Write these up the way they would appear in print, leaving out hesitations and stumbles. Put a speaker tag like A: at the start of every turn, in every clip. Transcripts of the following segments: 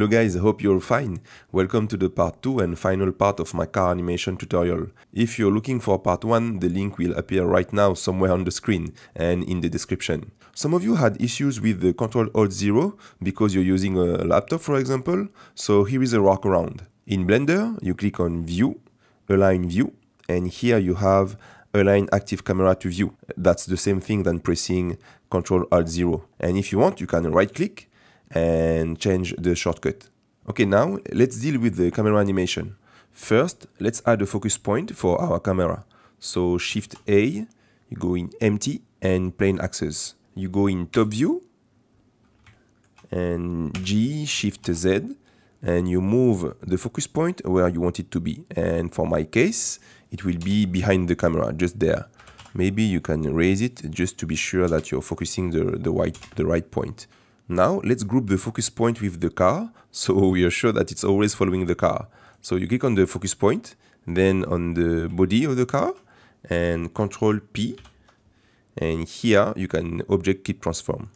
A: guys, hope you're fine. Welcome to the part 2 and final part of my car animation tutorial. If you're looking for part 1, the link will appear right now somewhere on the screen and in the description. Some of you had issues with the Ctrl-Alt-0 because you're using a laptop, for example, so here is a workaround. In Blender, you click on View, Align View, and here you have Align Active Camera to View. That's the same thing than pressing Ctrl-Alt-0. And if you want, you can right-click and change the shortcut. Okay, now let's deal with the camera animation. First, let's add a focus point for our camera. So Shift A, you go in Empty and Plane Axis. You go in Top View and G, Shift Z, and you move the focus point where you want it to be. And for my case, it will be behind the camera, just there. Maybe you can raise it just to be sure that you're focusing the right point. Now, let's group the focus point with the car, so we are sure that it's always following the car. So you click on the focus point, then on the body of the car, and Ctrl P, and here you can object keep transform.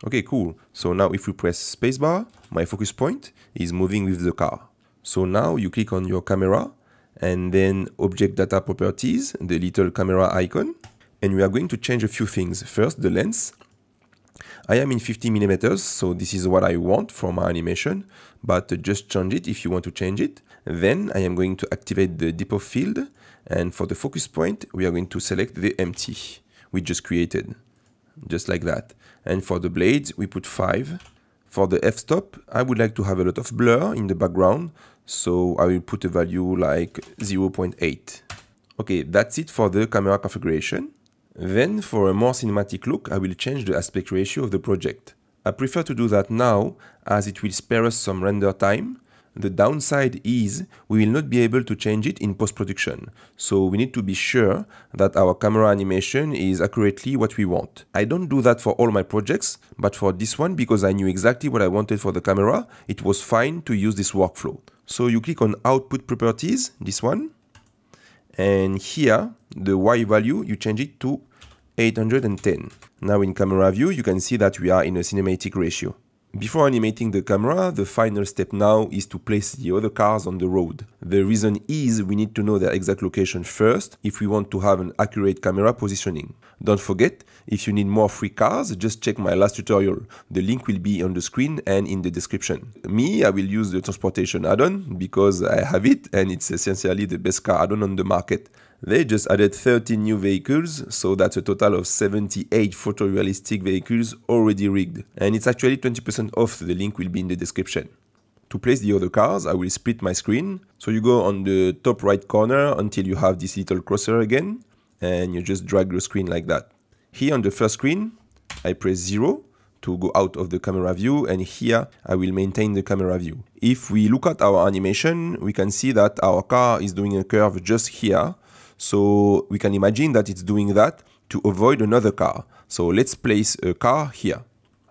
A: Okay, cool. So now if we press spacebar, my focus point is moving with the car. So now you click on your camera, and then object data properties, the little camera icon, and we are going to change a few things. First, the lens. I am in 50mm, so this is what I want for my animation, but just change it if you want to change it. Then I am going to activate the depth of field, and for the focus point, we are going to select the empty we just created, just like that. And for the blades, we put 5. For the f-stop, I would like to have a lot of blur in the background, so I will put a value like 0.8. Okay, that's it for the camera configuration. Then, for a more cinematic look, I will change the aspect ratio of the project. I prefer to do that now, as it will spare us some render time. The downside is, we will not be able to change it in post-production, so we need to be sure that our camera animation is accurately what we want. I don't do that for all my projects, but for this one, because I knew exactly what I wanted for the camera, it was fine to use this workflow. So you click on Output Properties, this one, and here, the Y value, you change it to 810. Now in camera view, you can see that we are in a cinematic ratio. Before animating the camera, the final step now is to place the other cars on the road. The reason is we need to know their exact location first if we want to have an accurate camera positioning. Don't forget, if you need more free cars, just check my last tutorial. The link will be on the screen and in the description. Me, I will use the transportation add-on because I have it and it's essentially the best car add-on on the market. They just added 13 new vehicles, so that's a total of 78 photorealistic vehicles already rigged. And it's actually 20% off, the link will be in the description. To place the other cars, I will split my screen. So you go on the top right corner until you have this little cursor again, and you just drag your screen like that. Here on the first screen, I press 0 to go out of the camera view, and here I will maintain the camera view. If we look at our animation, we can see that our car is doing a curve just here. So we can imagine that it's doing that to avoid another car. So let's place a car here.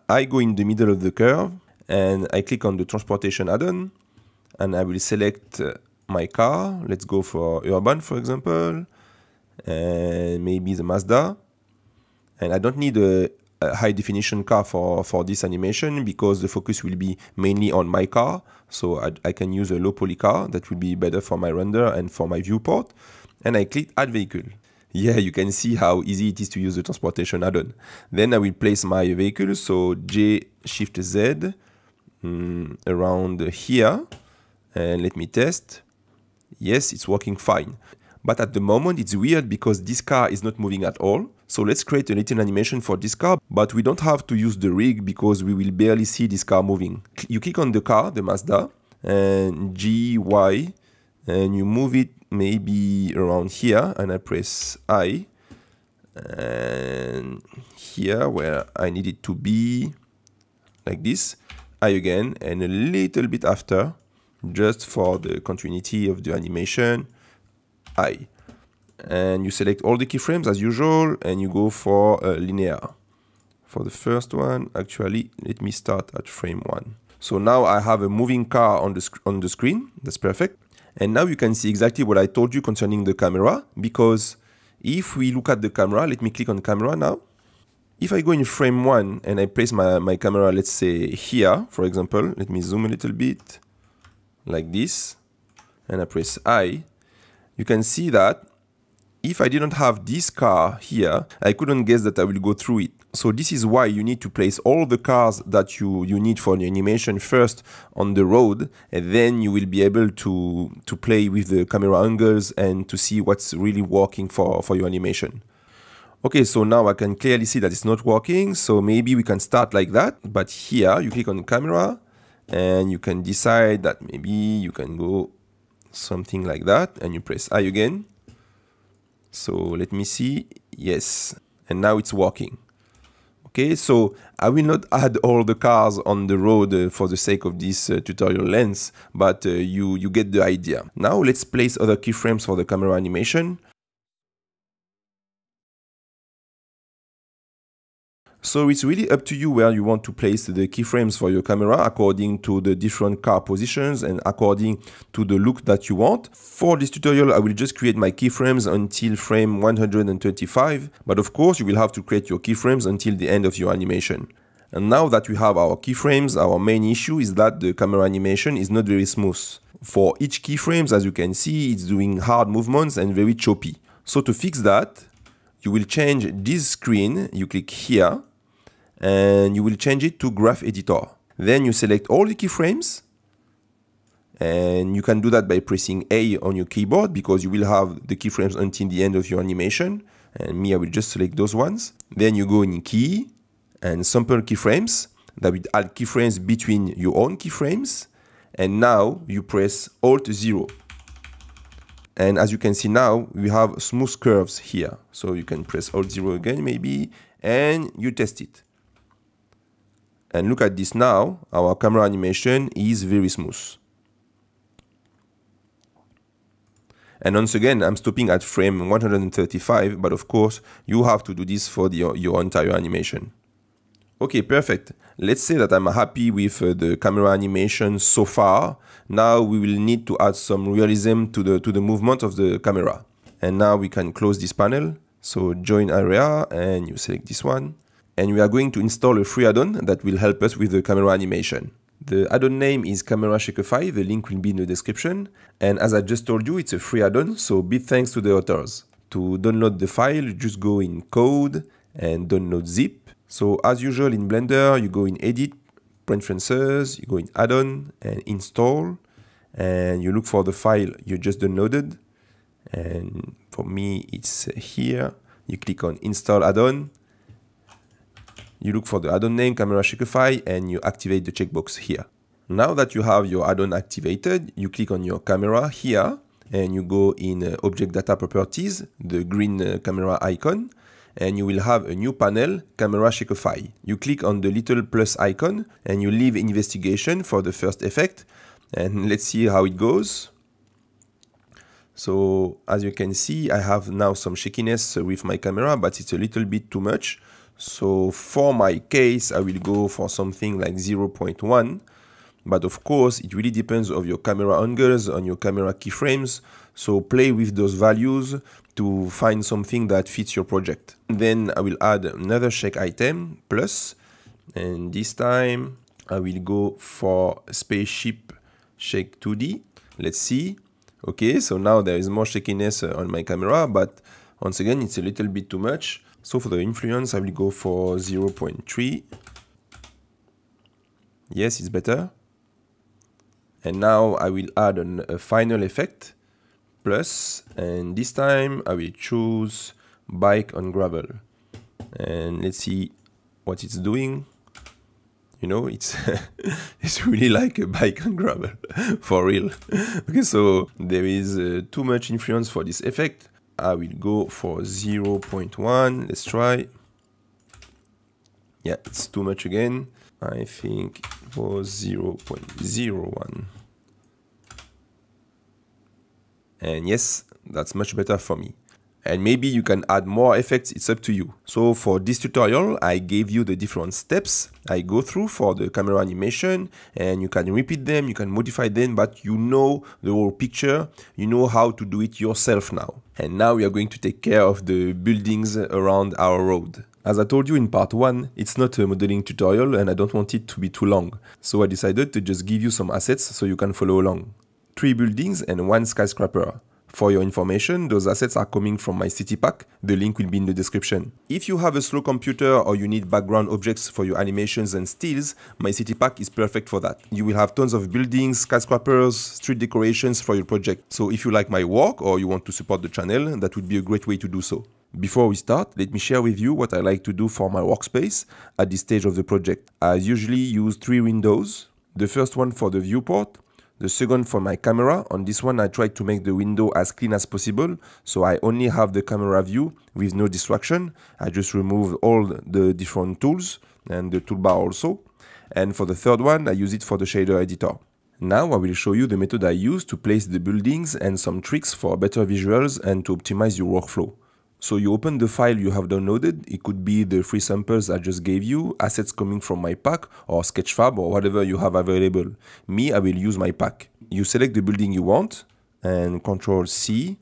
A: I go in the middle of the curve and I click on the transportation add-on and I will select my car. Let's go for Urban, for example, and maybe the Mazda. And I don't need a high definition car for this animation because the focus will be mainly on my car. So I can use a low poly car that will be better for my render and for my viewport. And I click Add Vehicle. Yeah, you can see how easy it is to use the transportation add-on. Then I will place my vehicle, so J, Shift Z, around here. And let me test. Yes, it's working fine. But at the moment, it's weird because this car is not moving at all. So let's create a little animation for this car, but we don't have to use the rig because we will barely see this car moving. You click on the car, the Mazda, and G, Y, and you move it maybe around here, and I press I, and here where I need it to be, like this, I again, and a little bit after, just for the continuity of the animation, I. And you select all the keyframes as usual, and you go for linear. For the first one, actually, let me start at frame 1. So now I have a moving car on the screen, that's perfect. And now you can see exactly what I told you concerning the camera, because if we look at the camera, let me click on camera now. If I go in frame 1 and I place my camera, let's say here, for example, let me zoom a little bit, like this, and I press I, you can see that if I didn't have this car here, I couldn't guess that I will go through it. So this is why you need to place all the cars that you need for the animation first on the road, and then you will be able to play with the camera angles and to see what's really working for your animation. Okay, so now I can clearly see that it's not working, so maybe we can start like that. But here you click on camera and you can decide that maybe you can go something like that, and you press I again. So let me see, yes, and now it's working. Okay, so I will not add all the cars on the road for the sake of this tutorial length, but you get the idea. Now let's place other keyframes for the camera animation. So it's really up to you where you want to place the keyframes for your camera according to the different car positions and according to the look that you want. For this tutorial, I will just create my keyframes until frame 125, but of course you will have to create your keyframes until the end of your animation. And now that we have our keyframes, our main issue is that the camera animation is not very smooth. For each keyframes, as you can see, it's doing hard movements and very choppy. So to fix that, you will change this screen, you click here, and you will change it to Graph Editor. Then you select all the keyframes, and you can do that by pressing A on your keyboard because you will have the keyframes until the end of your animation. And me, I will just select those ones. Then you go in Key and Sample Keyframes. That will add keyframes between your own keyframes. And now you press Alt 0. And as you can see now, we have smooth curves here. So you can press Alt 0 again maybe, and you test it. And look at this now, our camera animation is very smooth. And once again, I'm stopping at frame 135, but of course, you have to do this for your entire animation. Okay, perfect. Let's say that I'm happy with the camera animation so far. Now we will need to add some realism to the movement of the camera. And now we can close this panel. So join area, and you select this one. And we are going to install a free add-on that will help us with the camera animation. The add-on name is Camera Shakeify, the link will be in the description. And as I just told you, it's a free add-on, so big thanks to the authors. To download the file, just go in Code and download zip. So as usual in Blender, you go in Edit, Preferences, you go in Add-on and Install. And you look for the file you just downloaded. And for me, it's here. You click on Install Add-on. You look for the add-on name, Camera Shakeify, and you activate the checkbox here. Now that you have your add-on activated, you click on your camera here, and you go in Object Data Properties, the green camera icon, and you will have a new panel, Camera Shakeify. You click on the little plus icon, and you leave Investigation for the first effect, and let's see how it goes. So, as you can see, I have now some shakiness with my camera, but it's a little bit too much. So for my case, I will go for something like 0.1, but of course it really depends on your camera angles, on your camera keyframes, so play with those values to find something that fits your project. Then I will add another shake item, plus, and this time I will go for Spaceship Shake 2D. Let's see. Okay, so now there is more shakiness on my camera, but once again it's a little bit too much. So for the influence, I will go for 0.3. Yes, it's better. And now I will add a final effect, plus, and this time I will choose Bike on Gravel. And let's see what it's doing. You know, it's it's really like a bike on gravel, for real. Okay, so there is too much influence for this effect. I will go for 0.1. Let's try. Yeah, it's too much again. I think it was 0.01. And yes, that's much better for me. And maybe you can add more effects, it's up to you. So for this tutorial, I gave you the different steps I go through for the camera animation, and you can repeat them, you can modify them, but you know the whole picture, you know how to do it yourself now. And now we are going to take care of the buildings around our road. As I told you in part 1, it's not a modeling tutorial and I don't want it to be too long. So I decided to just give you some assets so you can follow along. 3 buildings and 1 skyscraper. For your information, those assets are coming from my city pack. The link will be in the description. If you have a slow computer or you need background objects for your animations and stills, my city pack is perfect for that. You will have tons of buildings, skyscrapers, street decorations for your project. So if you like my work or you want to support the channel, that would be a great way to do so. Before we start, let me share with you what I like to do for my workspace at this stage of the project. I usually use 3 windows. The first one for the viewport, the second for my camera. On this one I try to make the window as clean as possible, so I only have the camera view with no distraction. I just remove all the different tools and the toolbar also. And for the third one I use it for the shader editor. Now I will show you the method I use to place the buildings and some tricks for better visuals and to optimize your workflow. So you open the file you have downloaded. It could be the free samples I just gave you, assets coming from my pack, or Sketchfab, or whatever you have available. Me, I will use my pack. You select the building you want, and Ctrl-C.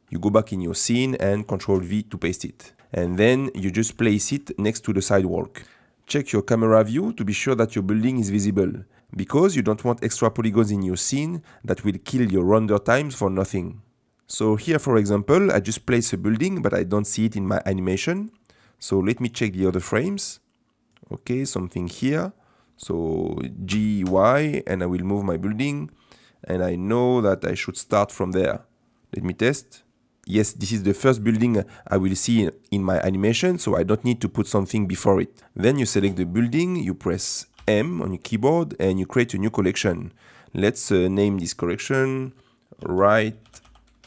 A: You go back in your scene, and Ctrl-V to paste it. And then you just place it next to the sidewalk. Check your camera view to be sure that your building is visible, because you don't want extra polygons in your scene that will kill your render times for nothing. So here, for example, I just place a building, but I don't see it in my animation. So let me check the other frames. Okay, something here. So GY, and I will move my building. And I know that I should start from there. Let me test. Yes, this is the first building I will see in my animation, so I don't need to put something before it. Then you select the building, you press M on your keyboard, and you create a new collection. Let's name this collection right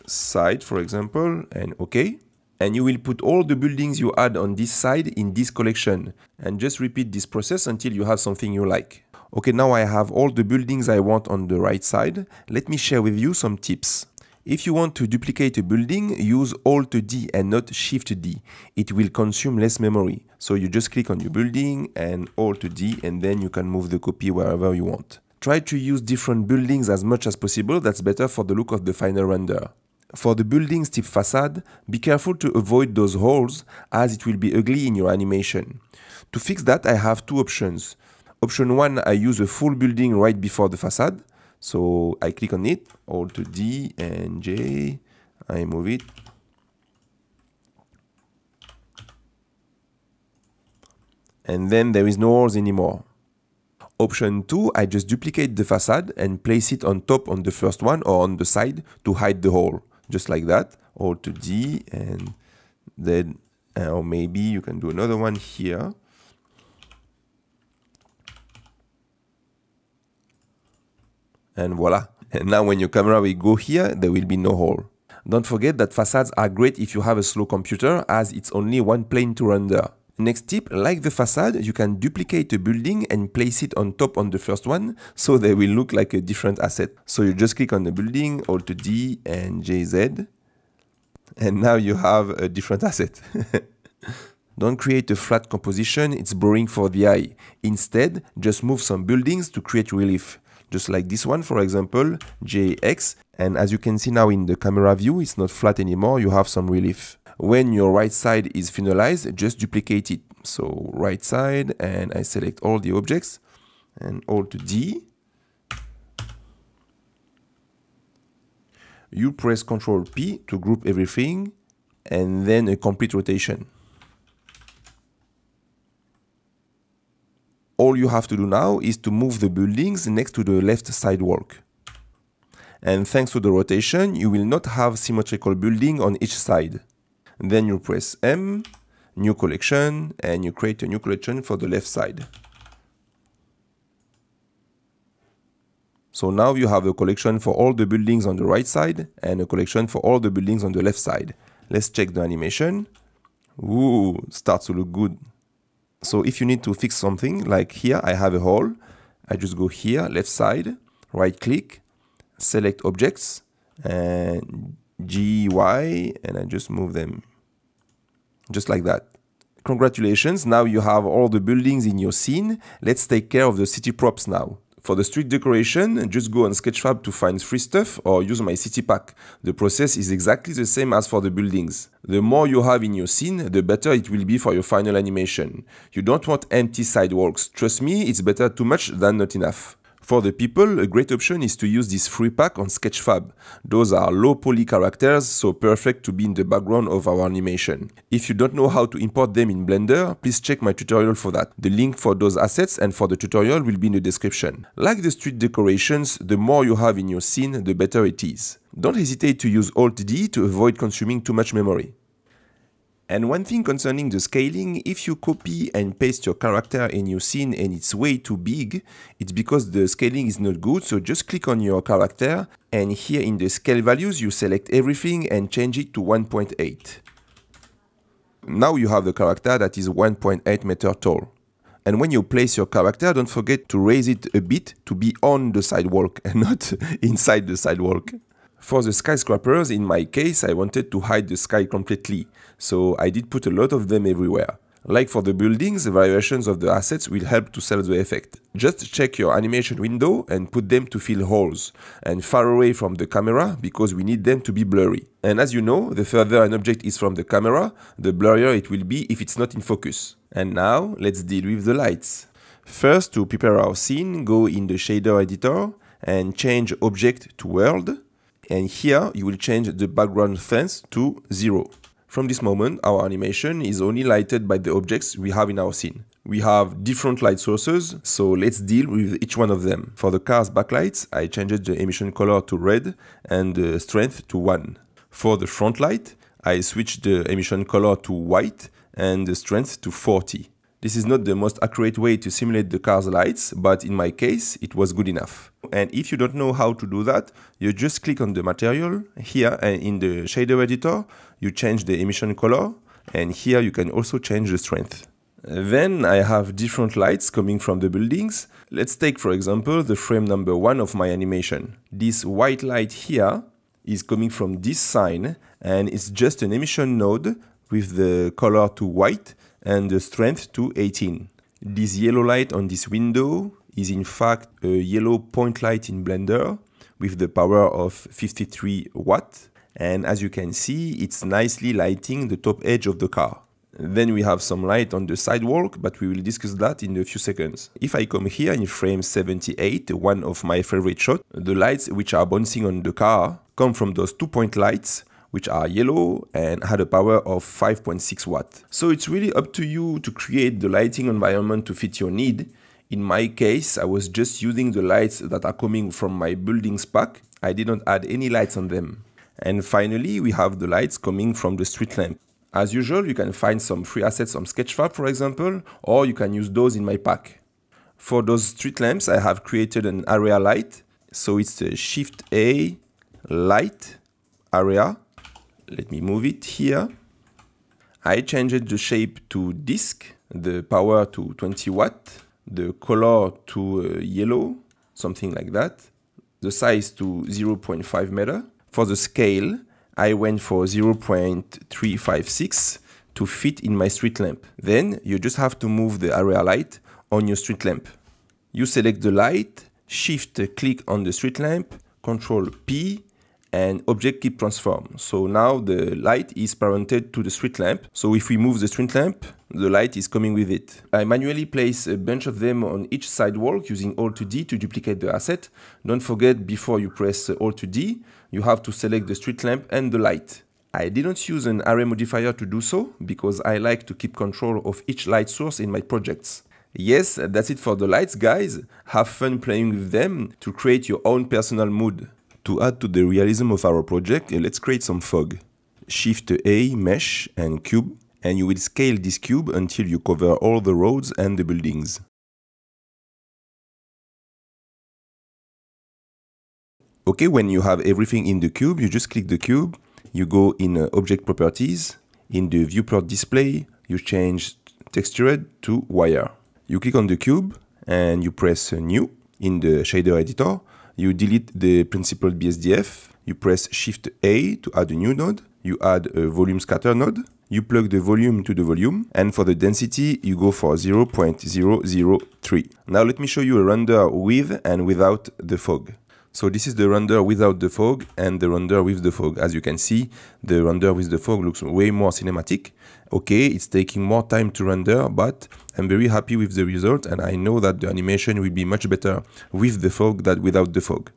A: side, for example, and OK. And you will put all the buildings you add on this side in this collection, and just repeat this process until you have something you like. Okay, now I have all the buildings I want on the right side. Let me share with you some tips. If you want to duplicate a building, use Alt-D and not Shift-D. It will consume less memory. So you just click on your building and Alt-D, and then you can move the copy wherever you want. Try to use different buildings as much as possible. That's better for the look of the final render. For the building's tip facade, be careful to avoid those holes, as it will be ugly in your animation. To fix that, I have 2 options. Option 1, I use a full building right before the facade. So I click on it, Alt-D and J, I move it. And then there is no holes anymore. Option 2, I just duplicate the facade and place it on top on the first one or on the side to hide the hole. Just like that, Alt-D, and then, or maybe you can do another one here. And voila. And now when your camera will go here, there will be no hole. Don't forget that facades are great if you have a slow computer, as it's only one plane to render. Next tip, like the facade, you can duplicate a building and place it on top on the first one, so they will look like a different asset. So you just click on the building, Alt-D and JZ, and now you have a different asset. Don't create a flat composition, it's boring for the eye. Instead, just move some buildings to create relief. Just like this one, for example, JX, and as you can see now in the camera view, it's not flat anymore, you have some relief. When your right side is finalized, just duplicate it. So right side, and I select all the objects, and Alt-D. You press Ctrl-P to group everything, and then a complete rotation. All you have to do now is to move the buildings next to the left sidewalk. And thanks to the rotation, you will not have symmetrical building on each side. Then you press M, new collection, and you create a new collection for the left side. So now you have a collection for all the buildings on the right side and a collection for all the buildings on the left side. Let's check the animation. Ooh, starts to look good. So if you need to fix something, like here I have a hole, I just go here, left side, right click, select objects, and GY, and I just move them. Just like that. Congratulations, now you have all the buildings in your scene. Let's take care of the city props now. For the street decoration, just go on Sketchfab to find free stuff or use my city pack. The process is exactly the same as for the buildings. The more you have in your scene, the better it will be for your final animation. You don't want empty sidewalks. Trust me, it's better too much than not enough. For the people, a great option is to use this free pack on Sketchfab. Those are low poly characters, so perfect to be in the background of our animation. If you don't know how to import them in Blender, please check my tutorial for that. The link for those assets and for the tutorial will be in the description. Like the street decorations, the more you have in your scene, the better it is. Don't hesitate to use Alt-D to avoid consuming too much memory. And one thing concerning the scaling, if you copy and paste your character in your scene and it's way too big, it's because the scaling is not good, so just click on your character and here in the scale values you select everything and change it to 1.8. Now you have the character that is 1.8 meter tall. And when you place your character, don't forget to raise it a bit to be on the sidewalk and not inside the sidewalk. For the skyscrapers, in my case, I wanted to hide the sky completely, so I did put a lot of them everywhere. Like for the buildings, variations of the assets will help to sell the effect. Just check your animation window and put them to fill holes, and far away from the camera because we need them to be blurry. And as you know, the further an object is from the camera, the blurrier it will be if it's not in focus. And now, let's deal with the lights. First, to prepare our scene, go in the shader editor and change object to world. And here you will change the background fence to 0. From this moment, our animation is only lighted by the objects we have in our scene. We have different light sources, so let's deal with each one of them. For the car's backlights, I changed the emission color to red and the strength to 1. For the front light, I switched the emission color to white and the strength to 40. This is not the most accurate way to simulate the car's lights, but in my case, it was good enough. And if you don't know how to do that, you just click on the material. Here in the shader editor, you change the emission color, and here you can also change the strength. Then I have different lights coming from the buildings. Let's take, for example, the frame number 1 of my animation. This white light here is coming from this sign, and it's just an emission node with the color to white and the strength to 18. This yellow light on this window is in fact a yellow point light in Blender with the power of 53 watt, and as you can see, it's nicely lighting the top edge of the car. Then we have some light on the sidewalk, but we will discuss that in a few seconds. If I come here in frame 78, one of my favorite shots, the lights which are bouncing on the car come from those 2-point lights which are yellow and had a power of 5.6 watt. So it's really up to you to create the lighting environment to fit your need. In my case, I was just using the lights that are coming from my buildings pack. I didn't add any lights on them. And finally, we have the lights coming from the street lamp. As usual, you can find some free assets on Sketchfab, for example, or you can use those in my pack. For those street lamps, I have created an area light. So it's a Shift A, light, area. Let me move it here. I changed the shape to disc, the power to 20 watt, the color to yellow, something like that, the size to 0.5 meter. For the scale, I went for 0.356 to fit in my street lamp. Then you just have to move the area light on your street lamp. You select the light, shift click on the street lamp, Control P, and object keep transform. So now the light is parented to the street lamp. So if we move the street lamp, the light is coming with it. I manually place a bunch of them on each sidewalk using Alt-D to duplicate the asset. Don't forget, before you press Alt-D, you have to select the street lamp and the light. I didn't use an array modifier to do so because I like to keep control of each light source in my projects. Yes, that's it for the lights, guys. Have fun playing with them to create your own personal mood. To add to the realism of our project, let's create some fog. Shift A, Mesh and Cube, and you will scale this cube until you cover all the roads and the buildings. Okay, when you have everything in the cube, you just click the cube, you go in Object Properties, in the Viewport Display, you change Textured to Wire. You click on the cube and you press New in the shader editor. You delete the principled BSDF, you press Shift A to add a new node, you add a volume scatter node, you plug the volume to the volume, and for the density, you go for 0.003. Now let me show you a render with and without the fog. So this is the render without the fog and the render with the fog. As you can see, the render with the fog looks way more cinematic. Okay, it's taking more time to render, but I'm very happy with the result, and I know that the animation will be much better with the fog than without the fog.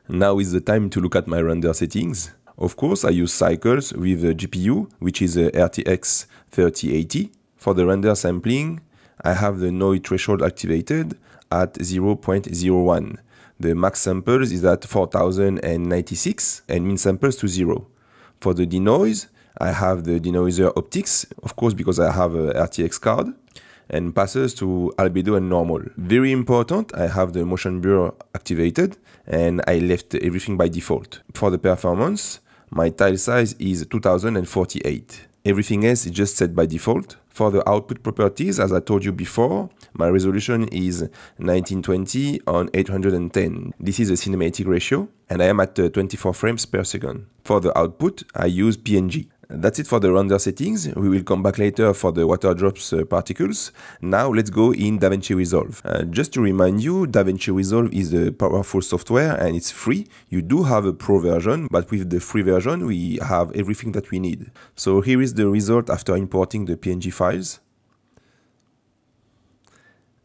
A: Now is the time to look at my render settings. Of course, I use cycles with the GPU, which is a RTX 3080. For the render sampling, I have the noise threshold activated at 0.01. The max samples is at 4096 and min samples to 0. For the denoise, I have the denoiser optics, of course because I have a RTX card, and passes to albedo and normal. Very important, I have the motion blur activated and I left everything by default. For the performance, my tile size is 2048. Everything else is just set by default. For the output properties, as I told you before, my resolution is 1920 on 810. This is a cinematic ratio, and I am at 24 frames per second. For the output, I use PNG. That's it for the render settings. We will come back later for the water drops particles. Now let's go in DaVinci Resolve. Just to remind you, DaVinci Resolve is a powerful software and it's free. You do have a pro version, but with the free version, we have everything that we need. So here is the result after importing the PNG files.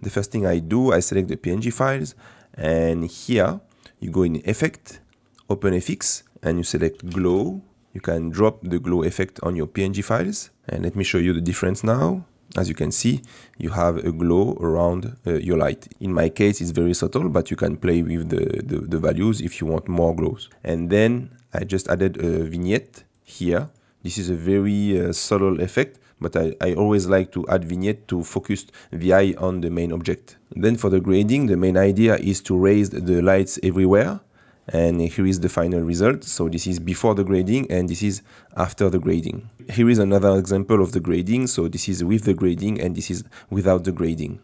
A: The first thing I do, I select the PNG files, and here you go in Effect, Open FX, and you select Glow. You can drop the glow effect on your PNG files. And let me show you the difference now. As you can see, you have a glow around your light. In my case, it's very subtle, but you can play with the values if you want more glows. And then I just added a vignette here. This is a very subtle effect, but I always like to add vignette to focus the eye on the main object. Then for the grading, the main idea is to raise the lights everywhere. And here is the final result. So this is before the grading and this is after the grading. Here is another example of the grading. So this is with the grading and this is without the grading.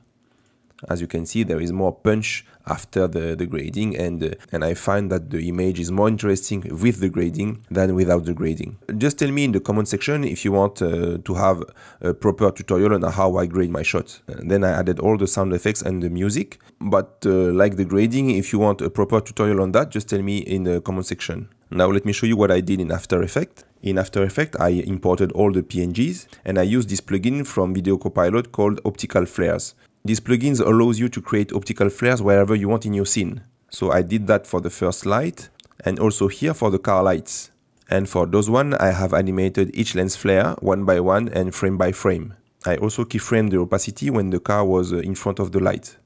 A: As you can see, there is more punch after the grading, and I find that the image is more interesting with the grading than without the grading. Just tell me in the comment section if you want to have a proper tutorial on how I grade my shots. Then I added all the sound effects and the music, but like the grading, if you want a proper tutorial on that, just tell me in the comment section. Now let me show you what I did in After Effects. In After Effects, I imported all the PNGs and I used this plugin from Video Copilot called Optical Flares. These plugins allows you to create optical flares wherever you want in your scene. So I did that for the first light and also here for the car lights. And for those one, I have animated each lens flare one by one and frame by frame. I also keyframed the opacity when the car was in front of the light.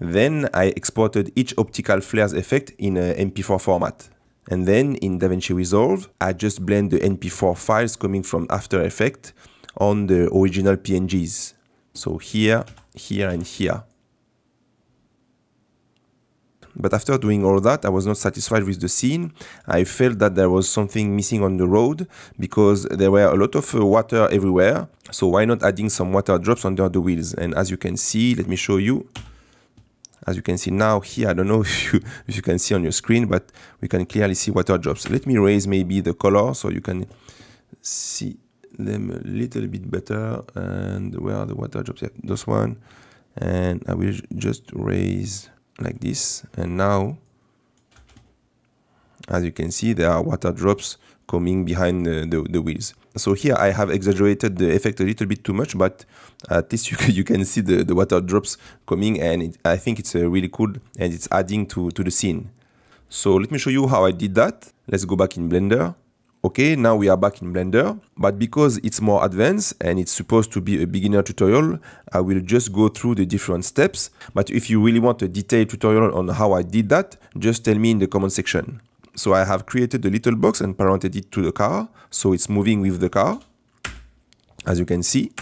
A: Then I exported each optical flares effect in a MP4 format. And then in DaVinci Resolve, I just blend the MP4 files coming from After Effects on the original PNGs. So here, here and here. But after doing all that, I was not satisfied with the scene. I felt that there was something missing on the road because there were a lot of water everywhere. So why not adding some water drops under the wheels? And as you can see, let me show you. As you can see now here, I don't know if you can see on your screen, but we can clearly see water drops. Let me raise maybe the color so you can see them a little bit better. And where are the water drops? Yeah, this one. And I will just raise like this. And now, as you can see, there are water drops coming behind the wheels. So here I have exaggerated the effect a little bit too much, but at least you can see the water drops coming, and I think it's really cool and it's adding to the scene. So let me show you how I did that. Let's go back in Blender. Okay, now we are back in Blender, but because it's more advanced and it's supposed to be a beginner tutorial, I will just go through the different steps. But if you really want a detailed tutorial on how I did that, just tell me in the comment section. So I have created a little box and parented it to the car, so it's moving with the car, as you can see.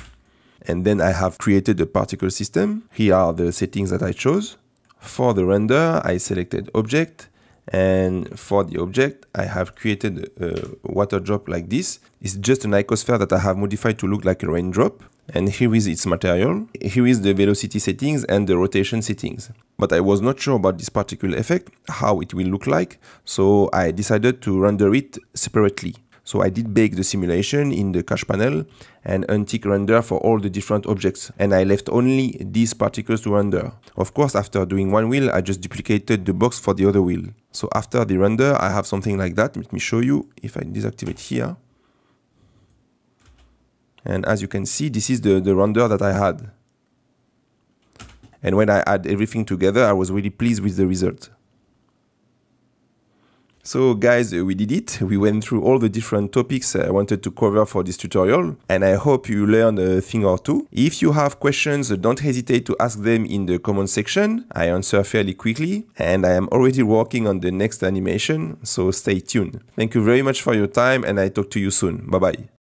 A: And then I have created a particle system. Here are the settings that I chose. For the render, I selected object. And for the object, I have created a water drop like this. It's just an icosphere that I have modified to look like a raindrop. And here is its material. Here is the velocity settings and the rotation settings. But I was not sure about this particle effect, how it will look like. So I decided to render it separately. So I did bake the simulation in the cache panel and untick render for all the different objects. And I left only these particles to render. Of course, after doing one wheel, I just duplicated the box for the other wheel. So after the render, I have something like that. Let me show you if I deactivate here. And as you can see, this is the render that I had. And when I add everything together, I was really pleased with the result. So guys, we did it. We went through all the different topics I wanted to cover for this tutorial, and I hope you learned a thing or two. If you have questions, don't hesitate to ask them in the comment section. I answer fairly quickly, and I am already working on the next animation, so stay tuned. Thank you very much for your time, and I talk to you soon. Bye bye.